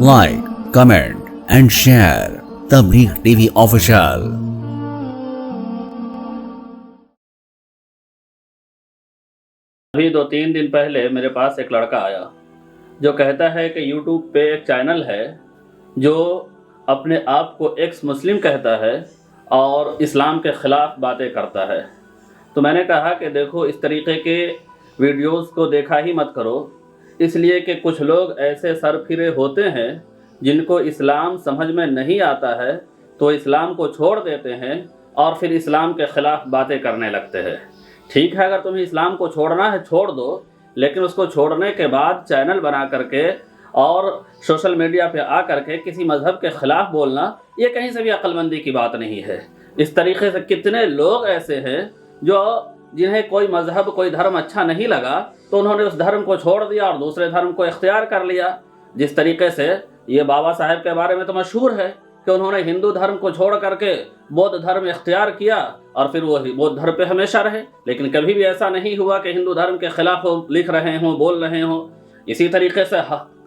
like, comment and share तबलीग TV official. अभी 2-3 दिन पहले मेरे पास एक लड़का आया जो कहता है कि यूट्यूब पे एक चैनल है जो अपने आप को एक्स मुस्लिम कहता है और इस्लाम के ख़िलाफ़ बातें करता है। तो मैंने कहा कि देखो, इस तरीक़े के वीडियोस को देखा ही मत करो, इसलिए कि कुछ लोग ऐसे सरफिरे होते हैं जिनको इस्लाम समझ में नहीं आता है, तो इस्लाम को छोड़ देते हैं और फिर इस्लाम के ख़िलाफ़ बातें करने लगते हैं। ठीक है, अगर तुम्हें इस्लाम को छोड़ना है छोड़ दो, लेकिन उसको छोड़ने के बाद चैनल बना करके और सोशल मीडिया पे आ करके किसी मज़हब के ख़िलाफ़ बोलना, ये कहीं से भी अक्लमंदी की बात नहीं है। इस तरीक़े से कितने लोग ऐसे हैं जो जिन्हें कोई मज़हब, कोई धर्म अच्छा नहीं लगा तो उन्होंने उस धर्म को छोड़ दिया और दूसरे धर्म को इख्तियार कर लिया। जिस तरीके से ये बाबा साहब के बारे में तो मशहूर है कि उन्होंने हिंदू धर्म को छोड़ करके बौद्ध धर्म इख्तियार किया और फिर वो बौद्ध धर्म पे हमेशा रहे, लेकिन कभी भी ऐसा नहीं हुआ कि हिंदू धर्म के ख़िलाफ़ वो लिख रहे हों, बोल रहे हों। इसी तरीके से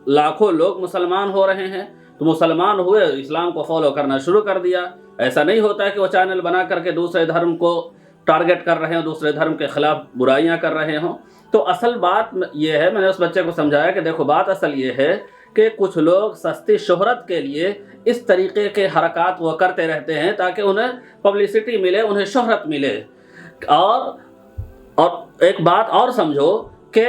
लाखों लोग मुसलमान हो रहे हैं, तो मुसलमान हुए, इस्लाम को फॉलो करना शुरू कर दिया। ऐसा नहीं होता है कि वो चैनल बना करके दूसरे धर्म को टारगेट कर रहे हों, दूसरे धर्म के ख़िलाफ़ बुराइयां कर रहे हों। तो असल बात ये है, मैंने उस बच्चे को समझाया कि देखो, बात असल ये है कि कुछ लोग सस्ती शोहरत के लिए इस तरीक़े के हरकत वो करते रहते हैं ताकि उन्हें पब्लिसिटी मिले, उन्हें शोहरत मिले। और एक बात और समझो कि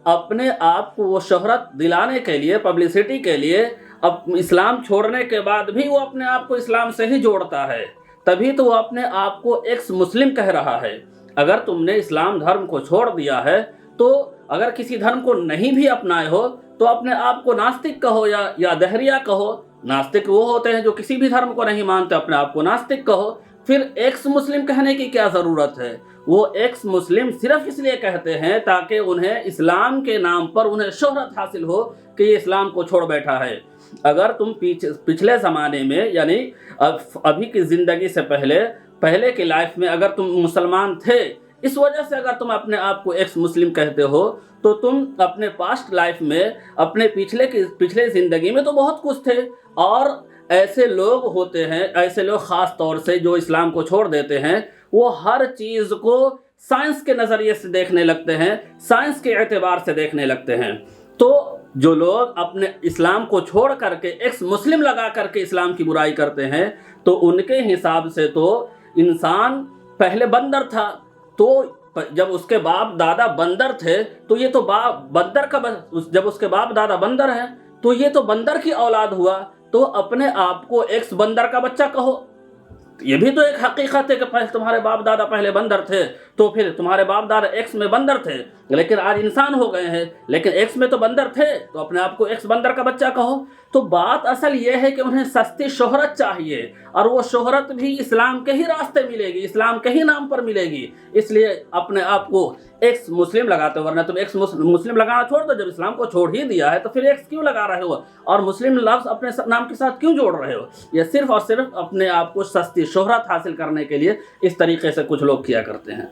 अपने आप को वो शोहरत दिलाने के लिए, पब्लिसिटी के लिए, अब इस्लाम छोड़ने के बाद भी वो अपने आप को इस्लाम से ही जोड़ता है, तभी तो वो अपने आप को एक्स मुस्लिम कह रहा है। अगर तुमने इस्लाम धर्म को छोड़ दिया है तो अगर किसी धर्म को नहीं भी अपनाए हो तो अपने आप को नास्तिक कहो या दहरिया कहो। नास्तिक वो होते हैं जो किसी भी धर्म को नहीं मानते, अपने आप को नास्तिक कहो। फिर एक्स मुस्लिम कहने की क्या ज़रूरत है? वो एक्स मुस्लिम सिर्फ इसलिए कहते हैं ताकि उन्हें इस्लाम के नाम पर उन्हें शोहरत हासिल हो कि ये इस्लाम को छोड़ बैठा है। अगर तुम पिछले ज़माने में, यानी अभी की ज़िंदगी से पहले की लाइफ में अगर तुम मुसलमान थे, इस वजह से अगर तुम अपने आप को एक्स मुस्लिम कहते हो, तो तुम अपने पास्ट लाइफ में, अपने पिछले ज़िंदगी में तो बहुत कुछ थे। और ऐसे लोग होते हैं, ऐसे लोग ख़ास तौर से जो इस्लाम को छोड़ देते हैं, वो हर चीज़ को साइंस के नज़रिए से देखने लगते हैं, साइंस के एतबार से देखने लगते हैं। तो जो लोग अपने इस्लाम को छोड़ करके एक्स मुस्लिम लगा करके इस्लाम की बुराई करते हैं, तो उनके हिसाब से तो इंसान पहले बंदर था, तो जब उसके बाप दादा बंदर थे तो ये तो जब उसके बाप दादा बंदर हैं तो ये तो बंदर की औलाद हुआ। तो अपने आप को एक्स बंदर का बच्चा कहो, ये भी तो एक हकीकत है कि पहले तुम्हारे बाप दादा पहले बंदर थे, तो फिर तुम्हारे बाप दादा एक्स में बंदर थे, लेकिन आज इंसान हो गए हैं, लेकिन एक्स में तो बंदर थे, तो अपने आप को एक्स बंदर का बच्चा कहो। तो बात असल ये है कि उन्हें सस्ती शोहरत चाहिए, और वो शोहरत भी इस्लाम के ही रास्ते मिलेगी, इस्लाम के ही नाम पर मिलेगी। इसलिए अपने आप को एक्स मुस्लिम लगाते हो, वरना तुम एक्स मुस्लिम लगाना छोड़ दो। जब इस्लाम को छोड़ ही दिया है तो फिर एक्स क्यों लगा रहे हो और मुस्लिम लफ्ज़ अपने नाम के साथ क्यों जोड़ रहे हो? ये सिर्फ और सिर्फ अपने आप को सस्ती शोहरत हासिल करने के लिए इस तरीके से कुछ लोग किया करते हैं।